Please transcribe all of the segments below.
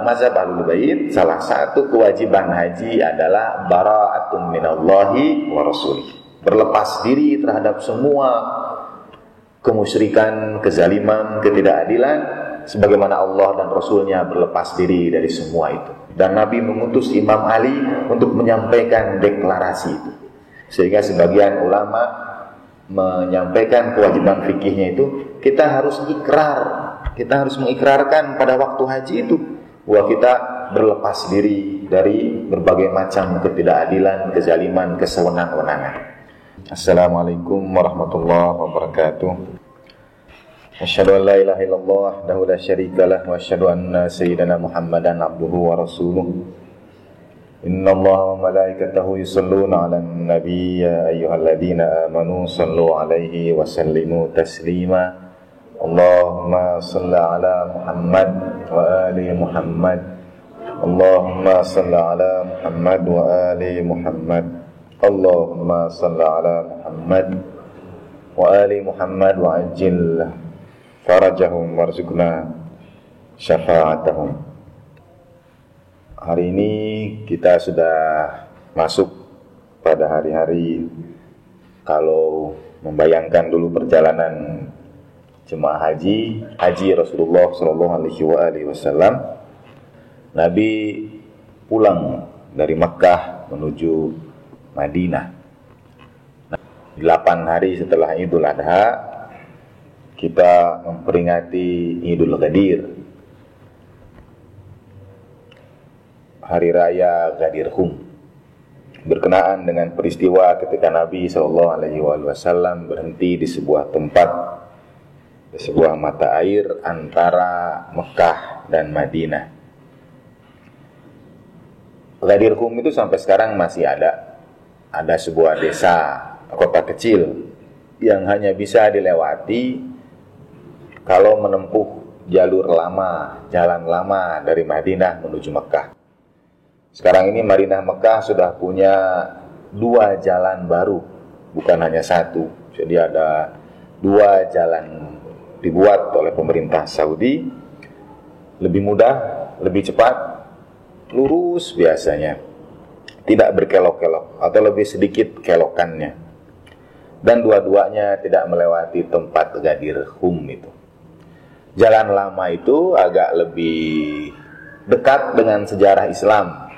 mazhab Ahlul Bait, salah satu kewajiban haji adalah bara'atun minallahi wa rasulih. Berlepas diri terhadap semua kemusyrikan, kezaliman, ketidakadilan, sebagaimana Allah dan Rasulnya berlepas diri dari semua itu. Dan Nabi mengutus Imam Ali untuk menyampaikan deklarasi itu. Sehingga sebagian ulama menyampaikan kewajiban fikihnya itu, kita harus ikrar, kita harus mengikrarkan pada waktu haji itu bahwa kita berlepas diri dari berbagai macam ketidakadilan, kezaliman, kesewenang-wenangan. Assalamualaikum warahmatullahi wabarakatuh. Asyhadu an la ilaha illallah wahdahu la syarikalah wa asyhadu anna sayyidana Muhammadan abduhu wa rasuluh. Innallaha wa malaikatahu yusholluna 'alan nabiy ya ayyuhalladzina amanu shallu 'alaihi wa sallimu taslima. Allahumma shalli 'ala Muhammad wa ali Muhammad. Allahumma shalli 'ala Muhammad wa ali Muhammad. Allahumma salli ala Muhammad wa ali Muhammad wa ajil farajahum warzuqna syafa'atahum. Hari ini kita sudah masuk pada hari-hari, kalau membayangkan dulu perjalanan jemaah haji Rasulullah SAW. Nabi pulang dari Mekkah menuju Madinah. 8 hari setelah Idul Adha, kita memperingati Idul Ghadir, Hari Raya Ghadir Hum, berkenaan dengan peristiwa ketika Nabi SAW berhenti di sebuah tempat, di sebuah mata air antara Mekah dan Madinah. Ghadir Hum itu sampai sekarang masih ada. Ada sebuah desa, kota kecil yang hanya bisa dilewati kalau menempuh jalur lama, jalan lama dari Madinah menuju Mekah. Sekarang ini Madinah Mekah sudah punya 2 jalan baru, bukan hanya 1. Jadi ada 2 jalan dibuat oleh pemerintah Saudi, lebih mudah, lebih cepat, lurus biasanya, tidak berkelok-kelok atau lebih sedikit kelokannya. Dan dua-duanya tidak melewati tempat Ghadir Hum itu. Jalan lama itu agak lebih dekat dengan sejarah Islam,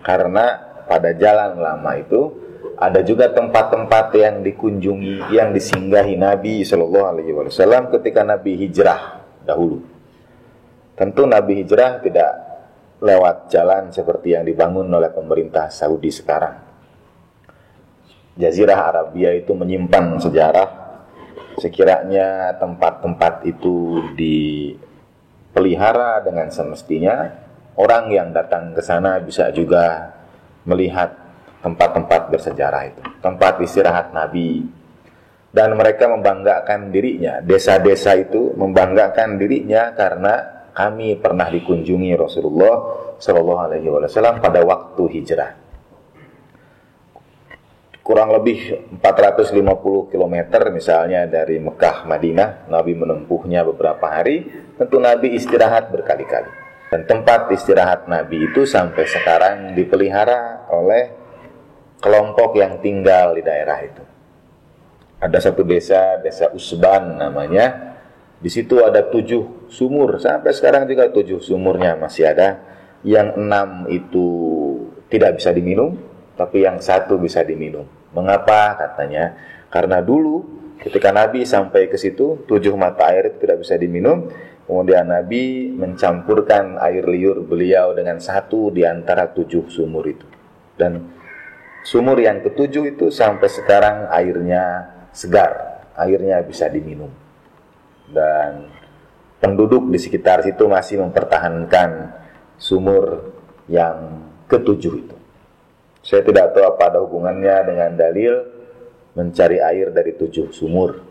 karena pada jalan lama itu ada juga tempat-tempat yang dikunjungi, yang disinggahi Nabi SAW ketika Nabi hijrah dahulu. Tentu Nabi hijrah tidak lewat jalan seperti yang dibangun oleh pemerintah Saudi sekarang. Jazirah Arabia itu menyimpan sejarah. Sekiranya tempat-tempat itu dipelihara dengan semestinya, orang yang datang ke sana bisa juga melihat tempat-tempat bersejarah itu, tempat istirahat Nabi. Dan mereka membanggakan dirinya, desa-desa itu membanggakan dirinya karena kami pernah dikunjungi Rasulullah SAW pada waktu hijrah. Kurang lebih 450 km misalnya dari Mekah Madinah, Nabi menempuhnya beberapa hari. Tentu Nabi istirahat berkali-kali. Dan tempat istirahat Nabi itu sampai sekarang dipelihara oleh kelompok yang tinggal di daerah itu. Ada satu desa Usban namanya. Di situ ada 7 sumur, sampai sekarang juga 7 sumurnya masih ada. Yang 6 itu tidak bisa diminum, tapi yang 1 bisa diminum. Mengapa? Katanya karena dulu ketika Nabi sampai ke situ, 7 mata air itu tidak bisa diminum. Kemudian Nabi mencampurkan air liur beliau dengan 1 di antara 7 sumur itu. Dan sumur yang ke-7 itu sampai sekarang airnya segar, airnya bisa diminum. Dan penduduk di sekitar situ masih mempertahankan sumur yang ke-7 itu. Saya tidak tahu apa ada hubungannya dengan dalil mencari air dari 7 sumur.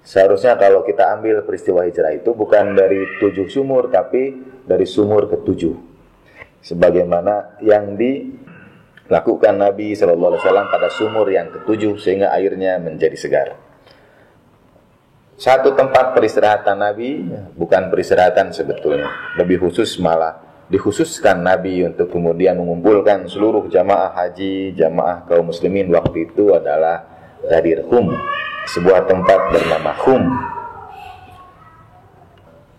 Seharusnya kalau kita ambil peristiwa hijrah itu bukan dari 7 sumur, tapi dari sumur ke-7. Sebagaimana yang dilakukan Nabi SAW pada sumur yang ke-7 sehingga airnya menjadi segar. Satu tempat peristirahatan Nabi, bukan peristirahatan sebetulnya, lebih khusus malah dikhususkan Nabi untuk kemudian mengumpulkan seluruh jamaah haji, jamaah kaum muslimin waktu itu adalah Ghadir Khum, sebuah tempat bernama Khum.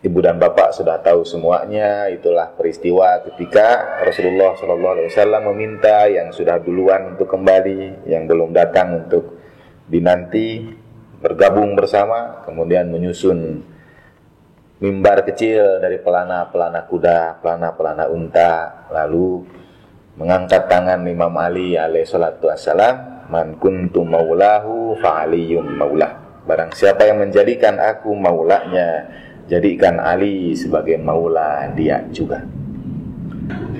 Ibu dan bapak sudah tahu semuanya. Itulah peristiwa ketika Rasulullah SAW meminta yang sudah duluan untuk kembali, yang belum datang untuk dinanti, bergabung bersama, kemudian menyusun mimbar kecil dari pelana-pelana kuda, pelana-pelana unta, lalu mengangkat tangan Imam Ali alaihi salatu wassalam, man kuntu maulahu fa aliyun maulah. Barang siapa yang menjadikan aku maulanya, jadikan Ali sebagai maula dia juga.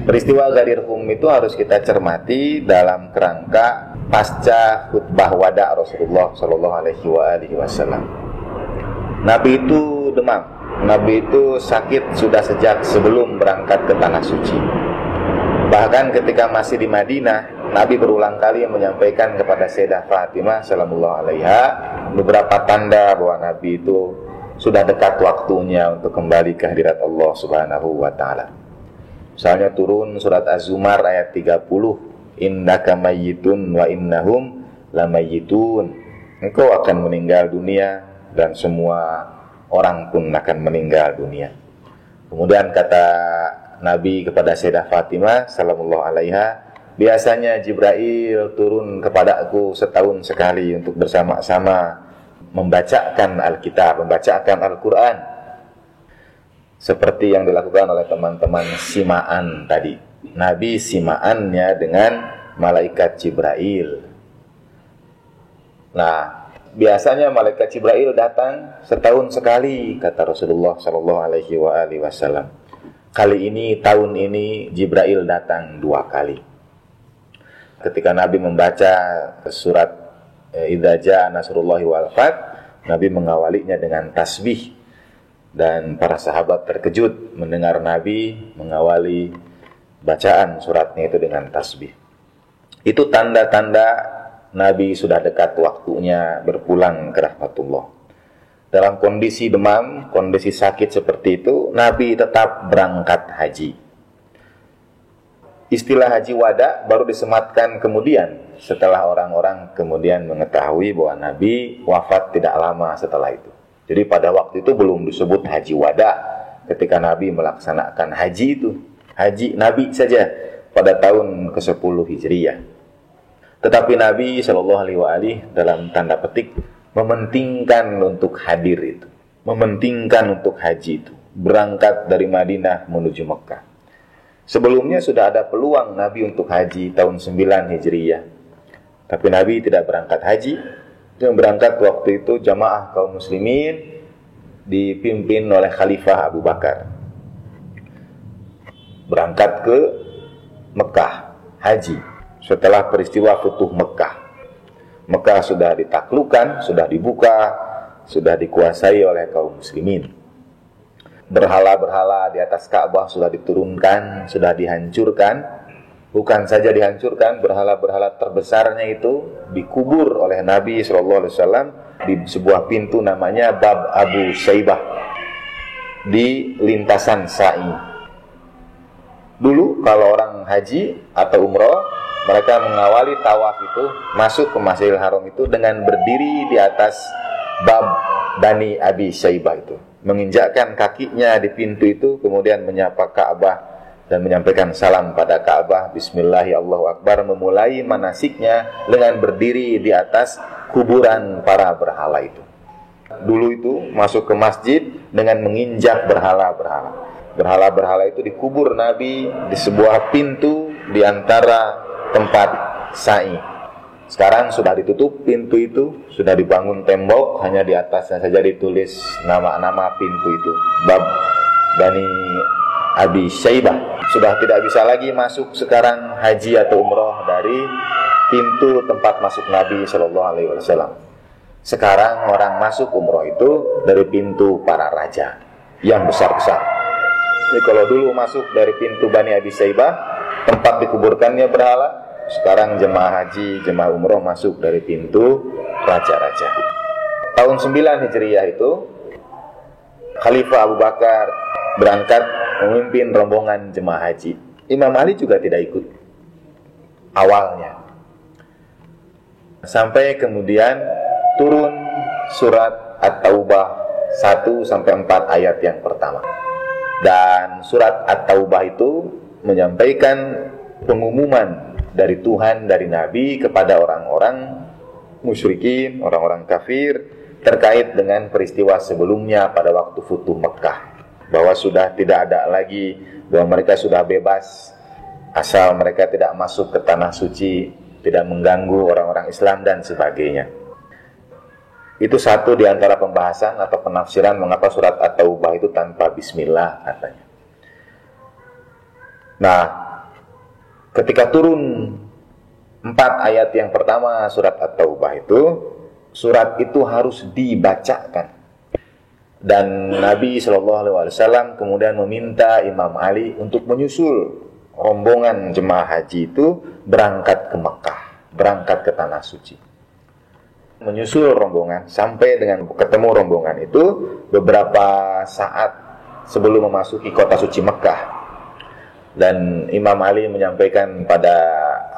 Peristiwa Ghadir Khum itu harus kita cermati dalam kerangka pasca khutbah wada Rasulullah sallallahu alaihi wasallam. Nabi itu demam. Nabi itu sakit sudah sejak sebelum berangkat ke tanah suci. Bahkan ketika masih di Madinah, Nabi berulang kali menyampaikan kepada Sayyidah Fatimah sallallahu alaiha beberapa tanda bahwa Nabi itu sudah dekat waktunya untuk kembali ke hadirat Allah Subhanahu wa taala. Misalnya turun surat Az-Zumar ayat 30, innaka mayyitun wa innahum lamayyitun. Engkau akan meninggal dunia dan semua orang pun akan meninggal dunia. Kemudian kata Nabi kepada Sayyidah Fatimah sallallahu alaiha, biasanya Jibril turun kepadaku setahun sekali untuk bersama-sama membacakan Alkitab, membacakan Al-Quran, seperti yang dilakukan oleh teman-teman simaan tadi. Nabi simaannya dengan malaikat Jibril. Nah, biasanya malaikat Jibril datang setahun sekali, kata Rasulullah sallallahu alaihi wasallam. Kali ini, tahun ini Jibril datang 2 kali. Ketika Nabi membaca surat Idza jaa nasrullahi wal fath, Nabi mengawalinya dengan tasbih, dan para sahabat terkejut mendengar Nabi mengawali bacaan suratnya itu dengan tasbih. Itu tanda-tanda Nabi sudah dekat waktunya berpulang ke rahmatullah. Dalam kondisi demam, kondisi sakit seperti itu, Nabi tetap berangkat haji. Istilah haji wada baru disematkan kemudian setelah orang-orang kemudian mengetahui bahwa Nabi wafat tidak lama setelah itu. Jadi pada waktu itu belum disebut haji wada ketika Nabi melaksanakan haji itu. Haji Nabi saja pada tahun ke-10 Hijriyah. Tetapi Nabi Shallallahu Alaihi Wasallam dalam tanda petik mementingkan untuk hadir itu, mementingkan untuk haji itu, berangkat dari Madinah menuju Mekah. Sebelumnya sudah ada peluang Nabi untuk haji tahun 9 Hijriyah, tapi Nabi tidak berangkat haji. Yang berangkat waktu itu jamaah kaum muslimin dipimpin oleh Khalifah Abu Bakar, berangkat ke Mekah haji. Setelah peristiwa Futuh Mekah, Mekah sudah ditaklukkan, sudah dibuka, sudah dikuasai oleh kaum muslimin. Berhala-berhala di atas Ka'bah sudah diturunkan, sudah dihancurkan. Bukan saja dihancurkan, berhala-berhala terbesarnya itu dikubur oleh Nabi SAW di sebuah pintu namanya Bab Abu Saibah di lintasan Sa'i. Dulu kalau orang haji atau umroh, mereka mengawali tawaf itu, masuk ke Masjidil Haram itu dengan berdiri di atas Bab Bani Abi Saibah itu, menginjakkan kakinya di pintu itu, kemudian menyapa Ka'bah dan menyampaikan salam pada Ka'bah, Bismillahirrahmanirrahim, Allahu Akbar, memulai manasiknya dengan berdiri di atas kuburan para berhala itu. Dulu itu masuk ke masjid dengan menginjak berhala-berhala. Berhala-berhala itu dikubur Nabi di sebuah pintu di antara tempat sa'i. Sekarang sudah ditutup pintu itu, sudah dibangun tembok, hanya di atasnya saja ditulis nama-nama pintu itu, Bab Bani Abi Saibah. Sudah tidak bisa lagi masuk sekarang haji atau umroh dari pintu tempat masuk Nabi Shallallahu Alaihi Wasallam. Sekarang orang masuk umroh itu dari pintu para raja yang besar-besar. Jadi kalau dulu masuk dari pintu Bani Abi Saibah, tempat dikuburkannya berhala, sekarang jemaah haji, jemaah umroh masuk dari pintu raja-raja. Tahun 9 Hijriyah itu Khalifah Abu Bakar berangkat memimpin rombongan jemaah haji. Imam Ali juga tidak ikut awalnya. Sampai kemudian turun surat At-Taubah 1-4 ayat yang pertama. Dan surat At-Taubah itu menyampaikan pengumuman dari Tuhan, dari Nabi kepada orang-orang musyrikin, orang-orang kafir terkait dengan peristiwa sebelumnya pada waktu Futuh Mekah, bahwa sudah tidak ada lagi, bahwa mereka sudah bebas asal mereka tidak masuk ke tanah suci, tidak mengganggu orang-orang Islam dan sebagainya. Itu satu di antara pembahasan atau penafsiran mengapa surat At-Taubah itu tanpa bismillah katanya. Nah, ketika turun 4 ayat yang pertama surat At-Taubah itu, surat itu harus dibacakan. Dan Nabi SAW kemudian meminta Imam Ali untuk menyusul rombongan jemaah haji itu berangkat ke Mekah, berangkat ke tanah suci. Menyusul rombongan sampai dengan ketemu rombongan itu beberapa saat sebelum memasuki kota suci Mekah. Dan Imam Ali menyampaikan pada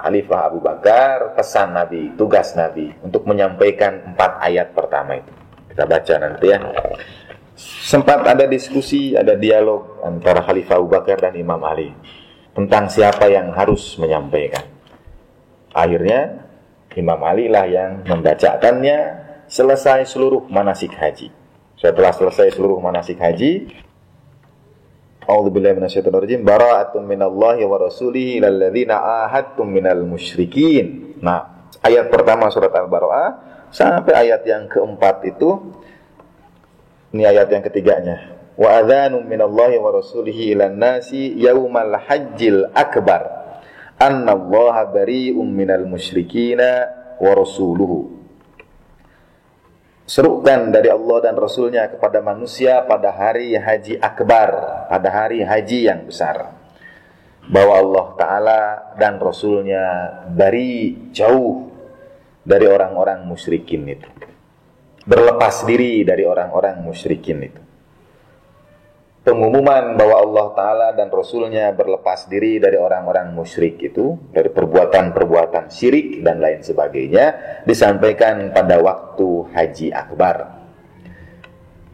Khalifah Abu Bakar pesan Nabi, tugas Nabi untuk menyampaikan 4 ayat pertama itu. Kita baca nanti ya. Sempat ada diskusi, ada dialog antara Khalifah Abu Bakar dan Imam Ali tentang siapa yang harus menyampaikan. Akhirnya Imam Ali lah yang membacakannya selesai seluruh manasik haji. Setelah selesai seluruh manasik haji, A'udzubillahi minasyaitonirrajim, bara'atun minallahi wa rasulihi ilal ladzina ahadtum minal musyrikin. Nah, ayat pertama surat Al-Bara'ah sampai ayat yang keempat itu, ini ayat yang ketiganya. Wa adzanun minallahi wa rasulihi ilan nasi yaumal hajjil akbar annallaha bari'um minal musyrikina wa rasuluhu. Serukan dari Allah dan Rasulnya kepada manusia pada hari haji akbar, pada hari haji yang besar, bahwa Allah Ta'ala dan Rasulnya bari, jauh dari orang-orang musyrikin itu, berlepas diri dari orang-orang musyrikin itu. Pengumuman bahwa Allah Ta'ala dan Rasulnya berlepas diri dari orang-orang musyrik itu, dari perbuatan-perbuatan syirik dan lain sebagainya, disampaikan pada waktu haji akbar.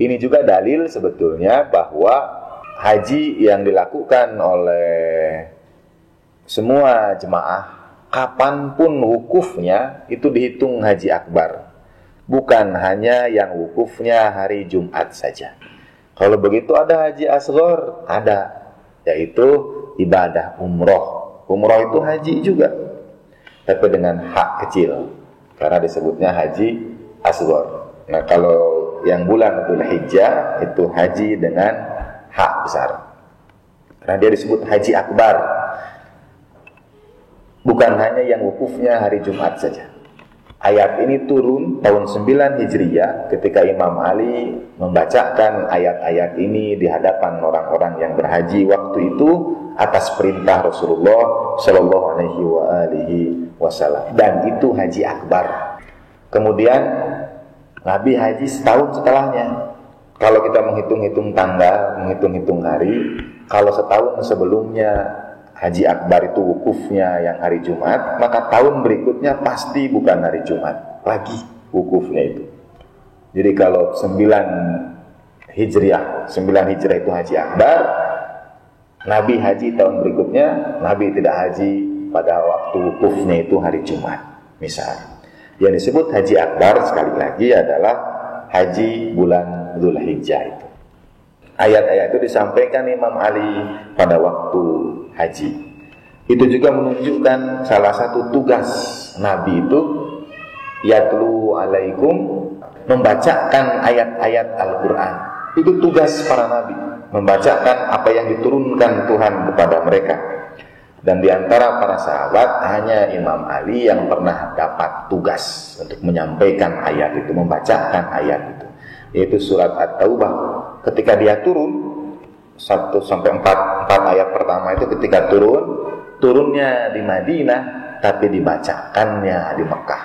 Ini juga dalil sebetulnya bahwa haji yang dilakukan oleh semua jemaah, kapanpun wukufnya, itu dihitung haji akbar. Bukan hanya yang wukufnya hari Jumat saja. Kalau begitu ada haji asghar, ada, yaitu ibadah umroh. Umroh itu haji juga, tapi dengan hak kecil, karena disebutnya haji asghar. Nah, kalau yang bulan Dzulhijjah itu haji dengan hak besar, karena dia disebut haji akbar. Bukan hanya yang wukufnya hari Jumat saja. Ayat ini turun tahun 9 Hijriyah ketika Imam Ali membacakan ayat-ayat ini di hadapan orang-orang yang berhaji waktu itu atas perintah Rasulullah Shallallahu Alaihi Wasallam, dan itu haji akbar. Kemudian Nabi haji setahun setelahnya. Kalau kita menghitung-hitung tanggal, menghitung-hitung hari, kalau setahun sebelumnya haji akbar itu wukufnya yang hari Jumat, maka tahun berikutnya pasti bukan hari Jumat lagi wukufnya itu. Jadi kalau 9 Hijriah itu haji akbar, Nabi haji tahun berikutnya, Nabi tidak haji pada waktu wukufnya itu hari Jumat misalnya. Yang disebut haji akbar sekali lagi adalah haji bulan Dzulhijjah itu. Ayat-ayat itu disampaikan Imam Ali pada waktu haji. Itu juga menunjukkan salah satu tugas Nabi itu, yatlu alaikum, membacakan ayat-ayat Al-Quran. Itu tugas para Nabi, membacakan apa yang diturunkan Tuhan kepada mereka. Dan di antara para sahabat hanya Imam Ali yang pernah dapat tugas untuk menyampaikan ayat itu, membacakan ayat itu, yaitu surat At-Taubah. Ketika dia turun 1-4 ayat pertama itu, ketika turunnya di Madinah, tapi dibacakannya di Mekah.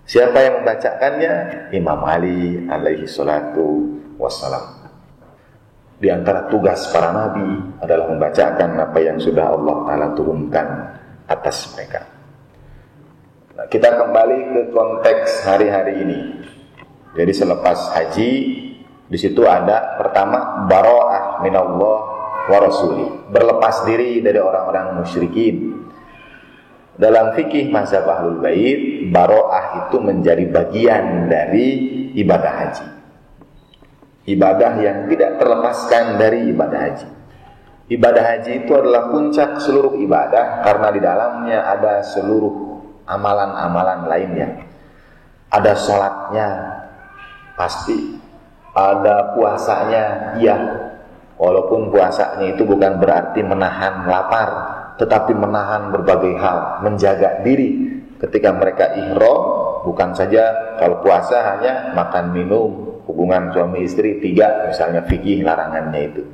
Siapa yang membacakannya? Imam Ali alaihi salatu wassalam. di antara tugas para nabi adalah membacakan apa yang sudah Allah Ta'ala turunkan atas mereka. Nah, kita kembali ke konteks hari-hari ini. Jadi selepas haji, di situ ada pertama bara'ah minallah wa rasuli, berlepas diri dari orang-orang musyrikin. Dalam fikih mazhab Ahlul Bait, bara'ah itu menjadi bagian dari ibadah haji. Ibadah yang tidak terlepaskan dari ibadah haji. Ibadah haji itu adalah puncak seluruh ibadah karena di dalamnya ada seluruh amalan-amalan lainnya. Ada sholatnya, pasti. Ada puasanya, iya. Walaupun puasanya itu bukan berarti menahan lapar, tetapi menahan berbagai hal, menjaga diri ketika mereka ihram. Bukan saja kalau puasa hanya makan minum, hubungan suami istri 3, misalnya fikih larangannya itu.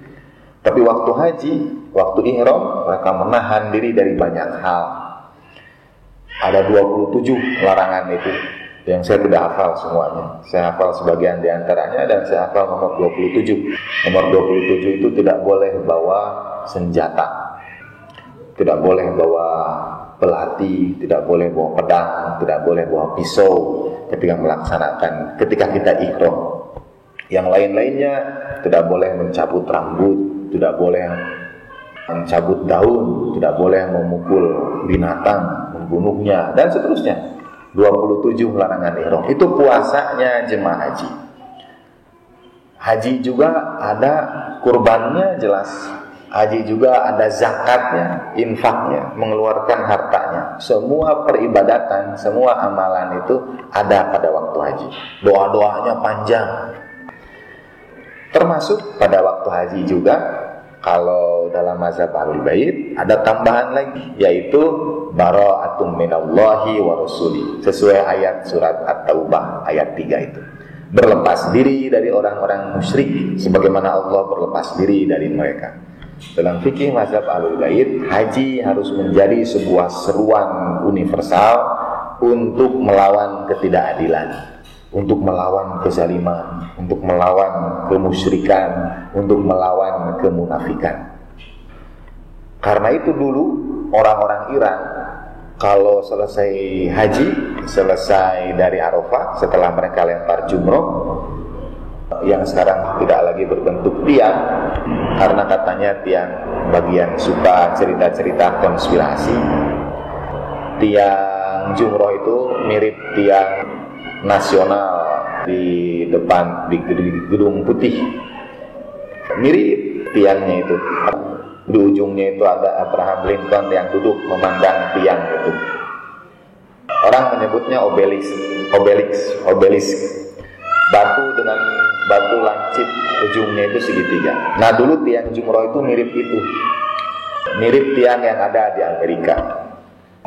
Tapi waktu haji, waktu ihram, mereka menahan diri dari banyak hal. Ada 27 larangan itu yang saya tidak hafal semuanya. Saya hafal sebagian di antaranya dan saya hafal nomor 27. Nomor 27 itu tidak boleh bawa senjata, tidak boleh bawa pelati, tidak boleh bawa pedang, tidak boleh bawa pisau ketika kita ihram. Yang lain-lainnya tidak boleh mencabut rambut, tidak boleh mencabut daun, tidak boleh memukul binatang, membunuhnya, dan seterusnya. 27 larangan ihram. Itu puasanya jemaah haji. Haji juga ada kurbannya jelas. Haji juga ada zakatnya, infaknya, mengeluarkan hartanya. Semua peribadatan, semua amalan itu ada pada waktu haji. Doa-doanya panjang. Termasuk pada waktu haji juga, kalau dalam mazhab Ahlul Bait ada tambahan lagi, yaitu bara'atun minallahi wa rasuli, sesuai ayat surat At-Taubah ayat 3 itu. Berlepas diri dari orang-orang musyrik sebagaimana Allah berlepas diri dari mereka. Dalam fikih mazhab Ahlul Bait, haji harus menjadi sebuah seruan universal untuk melawan ketidakadilan, untuk melawan kezaliman, untuk melawan kemusyrikan, untuk melawan kemunafikan. Karena itu dulu orang-orang Iran kalau selesai haji, selesai dari Arafah, setelah mereka lempar jumroh, yang sekarang tidak lagi berbentuk tiang, karena katanya tiang bagian suka cerita-cerita konspirasi. Tiang jumroh itu mirip tiang nasional di depan di Gedung Putih, mirip tiangnya itu. Di ujungnya itu ada Abraham Lincoln yang duduk memandang tiang itu. Orang menyebutnya obelisk. Batu dengan batu lancip, ujungnya itu segitiga. Nah dulu tiang jumroh itu mirip itu, mirip tiang yang ada di Amerika.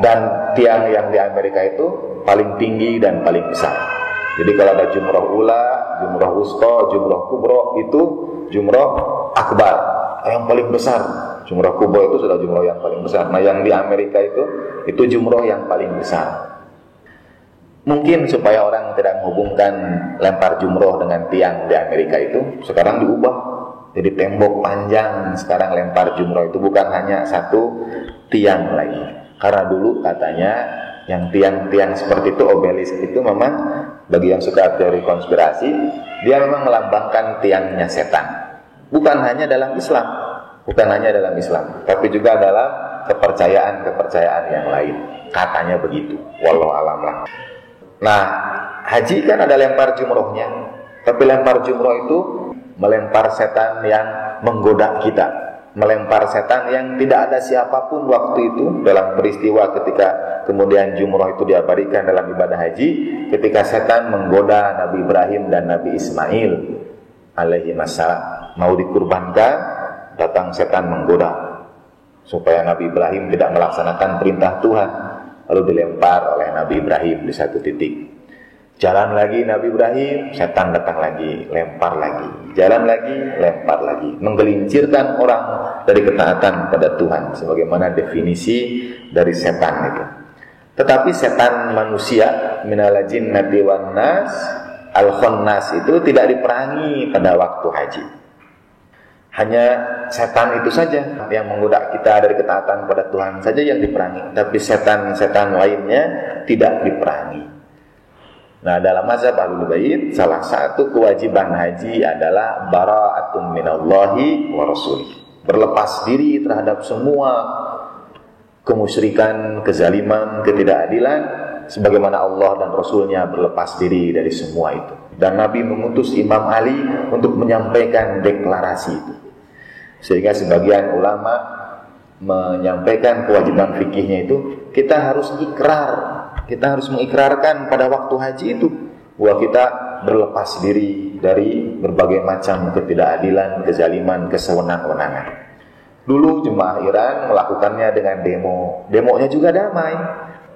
Dan tiang yang di Amerika itu paling tinggi dan paling besar. Jadi kalau ada jumroh ula, jumroh wusta, jumroh kubro, itu jumroh akbar, yang paling besar. Jumroh kubro itu sudah jumroh yang paling besar. Nah yang di Amerika itu jumroh yang paling besar. Mungkin supaya orang tidak menghubungkan lempar jumroh dengan tiang di Amerika itu, sekarang diubah jadi tembok panjang. Sekarang lempar jumroh itu bukan hanya satu tiang lagi. Karena dulu katanya yang tiang-tiang seperti itu, obelisk itu memang bagi yang suka teori konspirasi, dia memang melambangkan tiangnya setan. Bukan hanya dalam Islam, tapi juga dalam kepercayaan-kepercayaan yang lain. Katanya begitu, wallahu alam lah. Nah, haji kan ada lempar jumrohnya, tapi lempar jumroh itu melempar setan yang menggoda kita, melempar setan yang tidak ada siapapun waktu itu dalam peristiwa ketika kemudian jumroh itu diabadikan dalam ibadah haji, ketika setan menggoda Nabi Ibrahim dan Nabi Ismail alaihi wassalam mau dikurbankan, datang setan menggoda supaya Nabi Ibrahim tidak melaksanakan perintah Tuhan. Lalu dilempar oleh Nabi Ibrahim di satu titik. Jalan lagi Nabi Ibrahim, setan datang lagi, lempar lagi. Jalan lagi, lempar lagi. Menggelincirkan orang dari ketaatan pada Tuhan, sebagaimana definisi dari setan itu. Tetapi setan manusia, minal jinnati wan nas, al-khannas itu tidak diperangi pada waktu haji. Hanya setan itu saja yang menggoda kita dari ketaatan pada Tuhan saja yang diperangi, tapi setan-setan lainnya tidak diperangi. Nah, dalam mazhab Ahlul Bait, salah satu kewajiban haji adalah bara'atun minallahi wa rasulih. Berlepas diri terhadap semua kemusyrikan, kezaliman, ketidakadilan, sebagaimana Allah dan Rasulnya berlepas diri dari semua itu. Dan Nabi mengutus Imam Ali untuk menyampaikan deklarasi itu. Sehingga sebagian ulama menyampaikan kewajiban fikihnya itu, kita harus ikrar, kita harus mengikrarkan pada waktu haji itu bahwa kita berlepas diri dari berbagai macam ketidakadilan, kezaliman, kesewenang-wenangan. Dulu jemaah Iran melakukannya dengan demonya juga damai,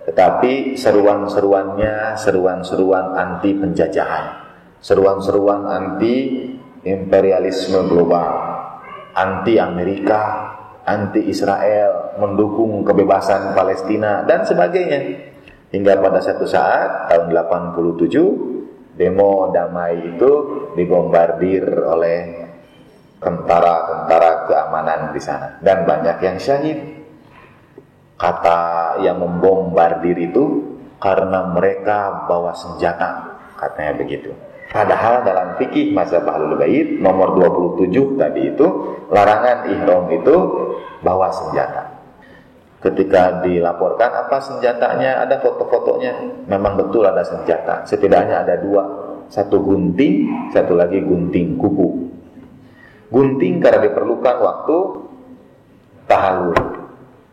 tetapi seruan-seruannya seruan-seruan anti penjajahan, seruan-seruan anti imperialisme global, anti Amerika, anti Israel, mendukung kebebasan Palestina dan sebagainya. Hingga pada satu saat tahun 87 demo damai itu dibombardir oleh tentara-tentara keamanan di sana dan banyak yang syahid. Kata yang membombardir itu karena mereka bawa senjata, katanya begitu. Padahal dalam fikih mazhab Ahlul Bait nomor 27 tadi itu, larangan ihram itu bawa senjata. Ketika dilaporkan apa senjatanya, ada foto-fotonya, memang betul ada senjata. Setidaknya ada dua, satu gunting, satu lagi gunting kuku. Gunting karena diperlukan waktu tahallul.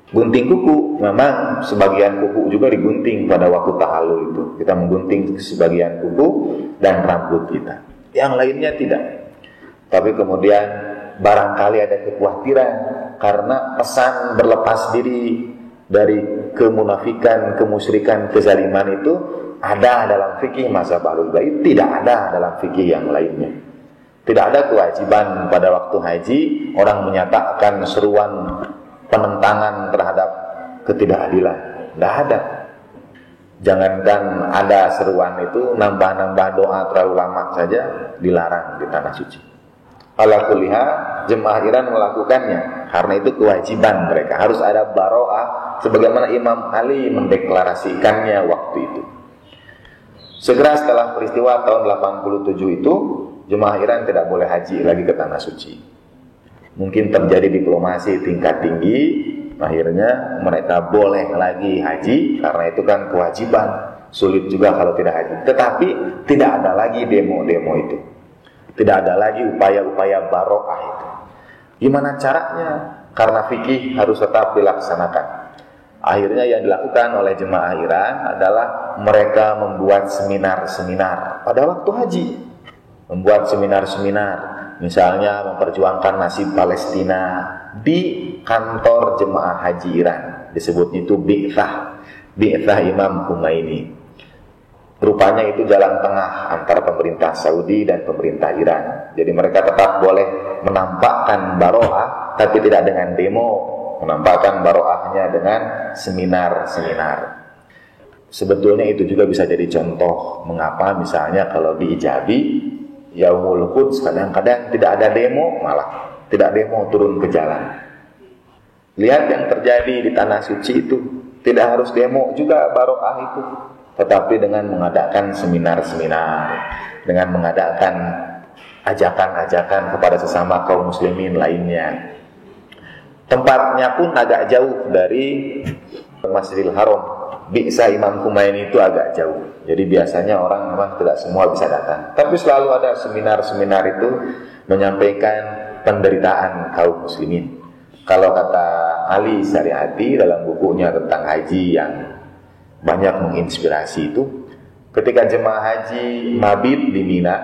Gunting kuku, memang sebagian kuku juga digunting pada waktu tahallul itu. Kita menggunting sebagian kuku dan rambut kita. Yang lainnya tidak. Tapi kemudian barangkali ada kekhawatiran karena pesan berlepas diri dari kemunafikan, kemusyrikan, kezaliman itu ada dalam fikih mazhab Ahlul Bait, tidak ada dalam fikih yang lainnya. Tidak ada kewajiban pada waktu haji orang menyatakan seruan penentangan terhadap ketidakadilan. Tidak ada. Jangankan ada seruan itu, nambah-nambah doa terlalu lama saja dilarang di tanah suci. Ala kulliha, jemaah Iran melakukannya karena itu kewajiban mereka. Harus ada baro'ah sebagaimana Imam Ali mendeklarasikannya waktu itu. Segera setelah peristiwa tahun 87 itu, jemaah Iran tidak boleh haji lagi ke tanah suci. Mungkin terjadi diplomasi tingkat tinggi, akhirnya mereka boleh lagi haji karena itu kan kewajiban. Sulit juga kalau tidak haji. Tetapi tidak ada lagi demo-demo itu. Tidak ada lagi upaya-upaya barokah itu. Gimana caranya? Karena fikih harus tetap dilaksanakan. Akhirnya yang dilakukan oleh jemaah Iran adalah mereka membuat seminar-seminar pada waktu haji. Membuat seminar-seminar, misalnya memperjuangkan nasib Palestina di kantor jemaah haji Iran. Disebutnya itu Bi'thah Imam Khomeini. Rupanya itu jalan tengah antara pemerintah Saudi dan pemerintah Iran. Jadi mereka tetap boleh menampakkan baroah, tapi tidak dengan demo. Menampakkan baroahnya dengan seminar-seminar. Sebetulnya itu juga bisa jadi contoh mengapa misalnya kalau di Ijabi Yaumul Quds kadang-kadang tidak ada demo, malah tidak demo turun ke jalan. Lihat yang terjadi di tanah suci itu, tidak harus demo juga baroah itu, tetapi dengan mengadakan seminar-seminar, dengan mengadakan ajakan-ajakan kepada sesama kaum muslimin lainnya. Tempatnya pun agak jauh dari Masjidil Haram. Bi'sa Imam Khomeini itu agak jauh. Jadi biasanya orang memang tidak semua bisa datang. Tapi selalu ada seminar-seminar itu menyampaikan penderitaan kaum muslimin. Kalau kata Ali Syariati dalam bukunya tentang haji yang banyak menginspirasi itu, ketika jemaah haji mabit di Mina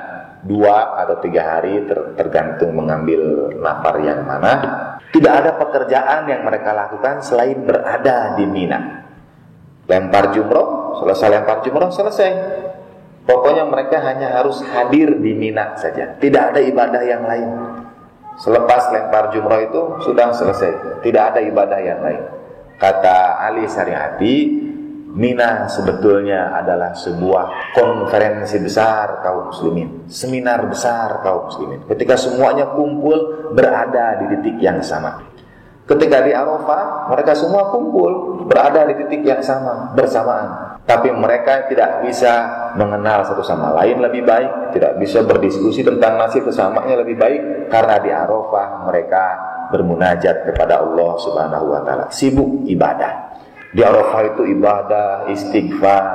2 atau 3 hari tergantung mengambil nafar yang mana, tidak ada pekerjaan yang mereka lakukan selain berada di Mina. Lempar jumroh, selesai lempar jumroh, selesai. Pokoknya mereka hanya harus hadir di Mina saja. Tidak ada ibadah yang lain. Selepas lempar jumroh itu sudah selesai. Tidak ada ibadah yang lain. Kata Ali Syariati, Mina sebetulnya adalah sebuah konferensi besar kaum muslimin, seminar besar kaum muslimin. Ketika semuanya kumpul berada di titik yang sama. Ketika di Arafah, mereka semua kumpul berada di titik yang sama bersamaan. Tapi mereka tidak bisa mengenal satu sama lain lebih baik, tidak bisa berdiskusi tentang nasib sesamanya lebih baik, karena di Arafah mereka bermunajat kepada Allah Subhanahu wa taala, sibuk ibadah. Di Arafah itu ibadah, istighfar,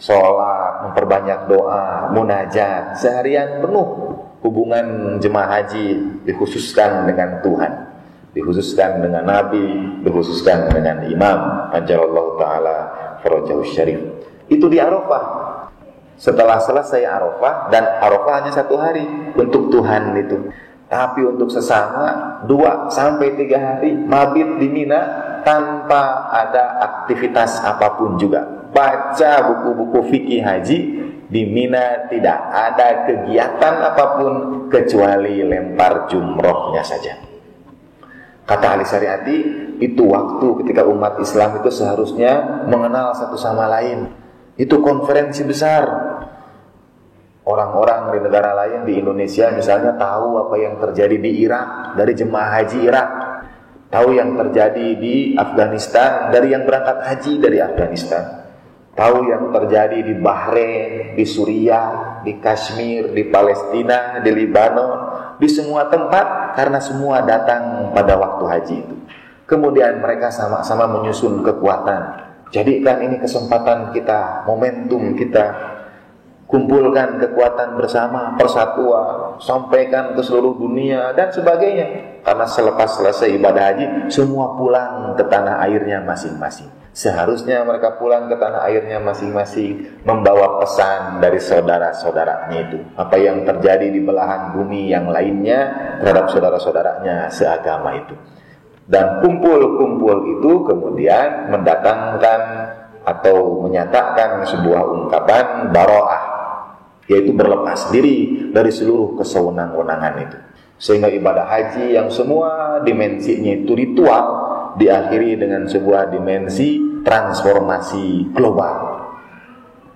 sholat, memperbanyak doa, munajat. Seharian penuh hubungan jemaah haji dikhususkan dengan Tuhan, dikhususkan dengan Nabi, dikhususkan dengan Imam Ajalallahu Ta'ala Farajahu Syarif. Itu di Arafah. Setelah selesai Arafah, dan Arafah hanya 1 hari untuk Tuhan itu. Tapi untuk sesama 2-3 hari mabit di Mina tanpa ada aktivitas apapun juga. Baca buku-buku fikih haji di Mina, tidak ada kegiatan apapun kecuali lempar jumrohnya saja. Kata ahli syariati, itu waktu ketika umat Islam itu seharusnya mengenal satu sama lain. Itu konferensi besar. Orang-orang di negara lain, di Indonesia misalnya, tahu apa yang terjadi di Irak dari jemaah haji Irak, tahu yang terjadi di Afghanistan dari yang berangkat haji dari Afghanistan, tahu yang terjadi di Bahrain, di Suriah, di Kashmir, di Palestina, di Lebanon, di semua tempat, karena semua datang pada waktu haji itu. Kemudian mereka sama-sama menyusun kekuatan. Jadikan ini kesempatan kita, momentum kita, kumpulkan kekuatan bersama, persatuan, sampaikan ke seluruh dunia dan sebagainya. Karena selepas selesai ibadah haji, semua pulang ke tanah airnya masing-masing. Seharusnya mereka pulang ke tanah airnya masing-masing, membawa pesan dari saudara-saudaranya itu. Apa yang terjadi di belahan bumi yang lainnya terhadap saudara-saudaranya seagama itu. Dan kumpul-kumpul itu kemudian mendatangkan atau menyatakan sebuah ungkapan baro'ah, yaitu berlepas diri dari seluruh kesewenang-wenangan itu. Sehingga ibadah haji yang semua dimensinya itu ritual diakhiri dengan sebuah dimensi transformasi global,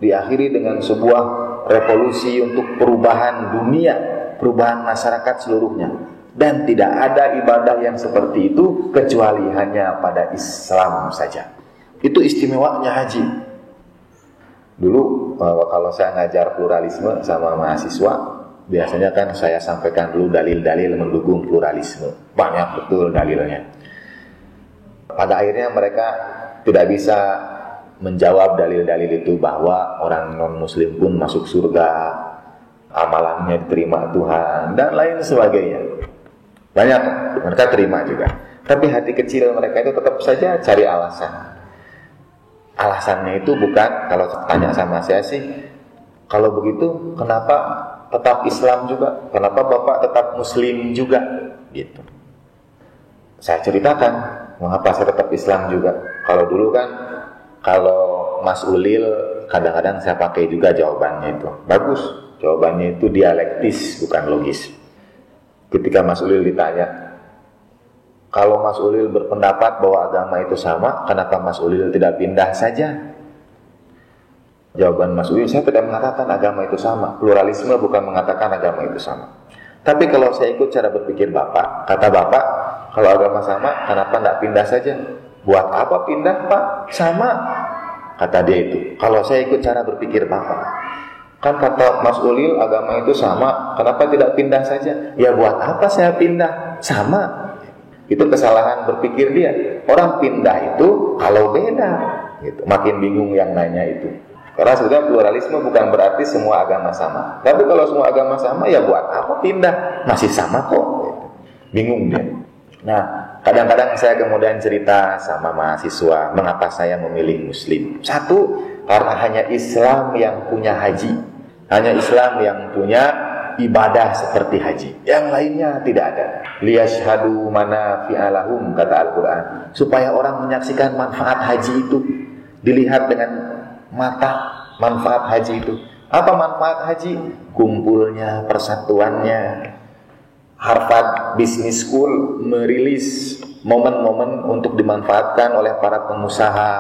diakhiri dengan sebuah revolusi untuk perubahan dunia, perubahan masyarakat seluruhnya. Dan tidak ada ibadah yang seperti itu kecuali hanya pada Islam saja. Itu istimewanya haji. Dulu kalau saya ngajar pluralisme sama mahasiswa, biasanya kan saya sampaikan dulu dalil-dalil mendukung pluralisme. Banyak betul dalilnya. Pada akhirnya mereka tidak bisa menjawab dalil-dalil itu bahwa orang non-muslim pun masuk surga, amalannya diterima Tuhan, dan lain sebagainya. Banyak mereka terima juga. Tapi hati kecil mereka itu tetap saja cari alasan. Alasannya itu bukan, kalau tanya sama saya sih, kalau begitu kenapa tetap Islam juga? Kenapa Bapak tetap Muslim juga? Gitu. Saya ceritakan mengapa saya tetap Islam juga. Kalau dulu kan, kalau Mas Ulil kadang-kadang saya pakai juga jawabannya itu. Bagus, jawabannya itu dialektis bukan logis. Ketika Mas Ulil ditanya, kalau Mas Ulil berpendapat bahwa agama itu sama, kenapa Mas Ulil tidak pindah saja? Jawaban Mas Ulil, saya tidak mengatakan agama itu sama. Pluralisme bukan mengatakan agama itu sama. Tapi kalau saya ikut cara berpikir Bapak, kata Bapak, kalau agama sama, kenapa tidak pindah saja? Buat apa pindah, Pak? Sama, kata dia itu. Kalau saya ikut cara berpikir Bapak, kan kata Mas Ulil agama itu sama, kenapa tidak pindah saja? Ya buat apa saya pindah? Sama. Itu kesalahan berpikir dia. Orang pindah itu kalau beda gitu. Makin bingung yang nanya itu. Karena sebenarnya pluralisme bukan berarti semua agama sama. Tapi kalau semua agama sama, ya buat apa pindah? Masih sama kok gitu. Bingung dia. Nah, kadang-kadang saya kemudian cerita sama mahasiswa mengapa saya memilih Muslim. Satu, karena hanya Islam yang punya haji. Hanya Islam yang punya ibadah seperti haji. Yang lainnya tidak ada. Liyashhadu manafi'a lahum, kata Al-Quran. Supaya orang menyaksikan manfaat haji itu. Dilihat dengan mata manfaat haji itu. Apa manfaat haji? Kumpulnya, persatuannya. Harvard Business School merilis momen-momen untuk dimanfaatkan oleh para pengusaha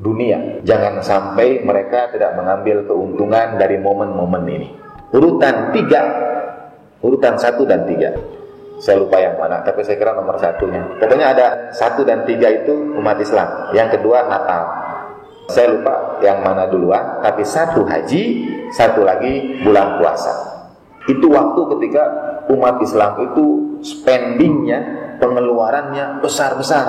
dunia. Jangan sampai mereka tidak mengambil keuntungan dari momen-momen ini. Urutan 1 dan 3. Saya lupa yang mana, tapi saya kira nomor 1-nya. Pokoknya ada 1 dan 3 itu umat Islam. Yang kedua Natal. Saya lupa yang mana duluan, tapi 1 haji, 1 lagi bulan puasa. Itu waktu ketika umat Islam itu spendingnya, pengeluarannya besar-besar.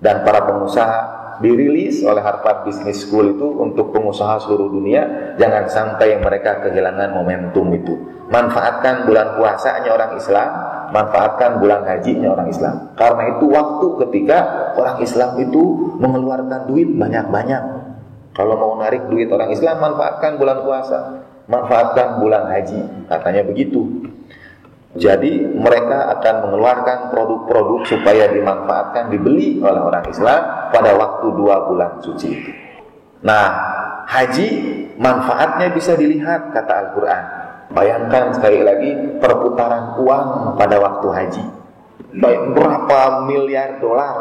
Dan para pengusaha dirilis oleh Harvard Business School itu untuk pengusaha seluruh dunia, jangan sampai mereka kehilangan momentum itu. Manfaatkan bulan puasanya orang Islam, manfaatkan bulan hajinya orang Islam. Karena itu waktu ketika orang Islam itu mengeluarkan duit banyak-banyak. Kalau mau narik duit orang Islam, manfaatkan bulan puasa, manfaatkan bulan haji, katanya begitu. Jadi mereka akan mengeluarkan produk-produk supaya dimanfaatkan, dibeli oleh orang Islam pada waktu 2 bulan suci itu. Nah, haji manfaatnya bisa dilihat, kata Al-Quran. Bayangkan sekali lagi perputaran uang pada waktu haji. Baik, berapa miliar dolar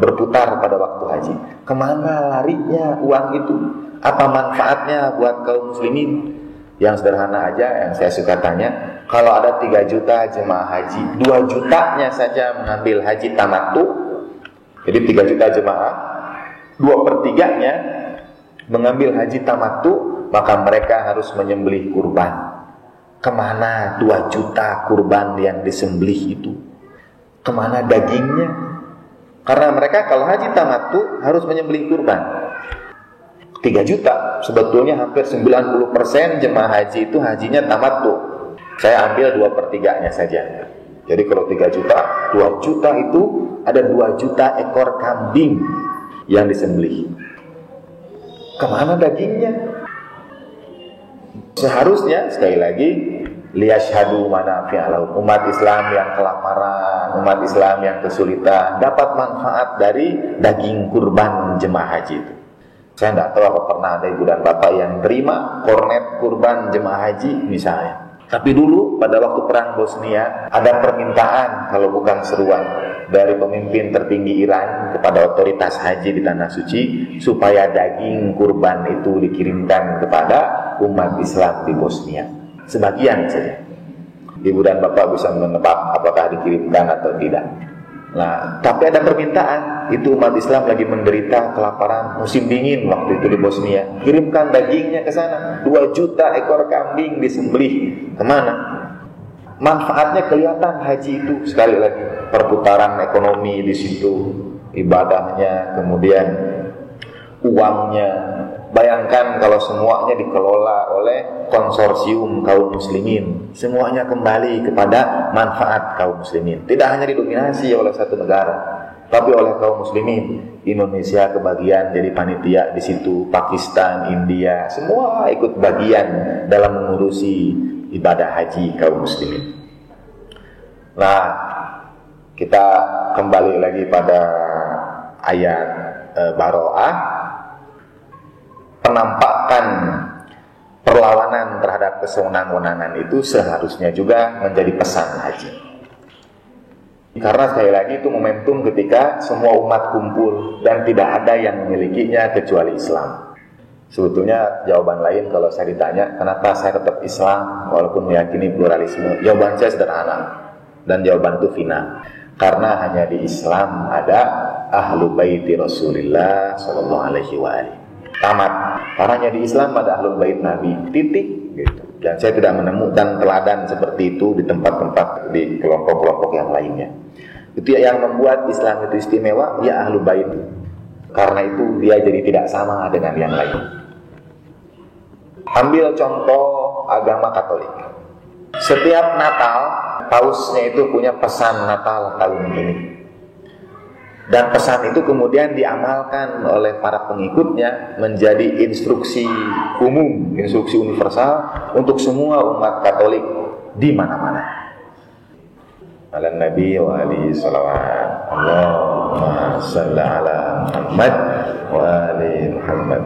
berputar pada waktu haji. Kemana larinya uang itu? Apa manfaatnya buat kaum muslimin? Yang sederhana aja yang saya suka tanya, kalau ada 3 juta jemaah haji, 2 jutanya saja mengambil haji tamattu. Jadi 3 juta jemaah, 2/3-nya mengambil haji tamattu, maka mereka harus menyembelih kurban. Kemana 2 juta kurban yang disembelih itu? Kemana dagingnya? Karena mereka kalau haji tamattu harus menyembelih kurban. 3 juta, sebetulnya hampir 90% jemaah haji itu hajinya tamattu. Saya ambil 2/3-nya saja. Jadi kalau 3 juta, 2 juta itu ada 2 juta ekor kambing yang disembelih. Kemana dagingnya? Seharusnya sekali lagi liyashhadu manafi'a lahum, umat Islam yang kelaparan, umat Islam yang kesulitan dapat manfaat dari daging kurban jemaah haji itu. Saya tidak tahu apa pernah ada ibu dan bapak yang terima kornet kurban jemaah haji misalnya. Tapi dulu pada waktu perang Bosnia ada permintaan, kalau bukan seruan, dari pemimpin tertinggi Iran kepada otoritas haji di Tanah Suci supaya daging kurban itu dikirimkan kepada umat Islam di Bosnia. Sebagian saja. Ibu dan bapak bisa menebak apakah dikirimkan atau tidak. Nah, tapi ada permintaan, itu umat Islam lagi menderita kelaparan, musim dingin waktu itu di Bosnia. Kirimkan dagingnya ke sana. 2 juta ekor kambing disembelih. Kemana? Manfaatnya kelihatan haji itu, sekali lagi perputaran ekonomi di situ, ibadahnya, kemudian uangnya. Bayangkan kalau semuanya dikelola oleh konsorsium kaum muslimin, semuanya kembali kepada manfaat kaum muslimin. Tidak hanya didominasi oleh satu negara, tapi oleh kaum muslimin. Indonesia kebagian jadi panitia di situ, Pakistan, India, semua ikut bagian dalam mengurusi ibadah haji kaum muslimin. Nah, kita kembali lagi pada ayat Baroah. Penampakan perlawanan terhadap kesewenang-wenangan itu seharusnya juga menjadi pesan haji. Karena sekali lagi itu momentum ketika semua umat kumpul dan tidak ada yang memilikinya kecuali Islam. Sebetulnya jawaban lain kalau saya ditanya kenapa saya tetap Islam walaupun meyakini pluralisme, jawaban saya sederhana dan jawaban itu final. Karena hanya di Islam ada ahlu baiti Rasulullah sallallahu alaihi wasallam. Tamat. Karena di Islam ada ahlul bait Nabi, titik gitu. Dan saya tidak menemukan teladan seperti itu di tempat-tempat, di kelompok-kelompok yang lainnya. Itu yang membuat Islam itu istimewa, ya ahlul bait. Karena itu dia jadi tidak sama dengan yang lain. Ambil contoh agama Katolik. Setiap Natal, pausnya itu punya pesan Natal tahun ini. Dan pesan itu kemudian diamalkan oleh para pengikutnya menjadi instruksi umum, instruksi universal untuk semua umat Katolik di mana-mana. Ala Nabi wa alihi salawat. Allahumma salli ala Muhammad wa ali Muhammad.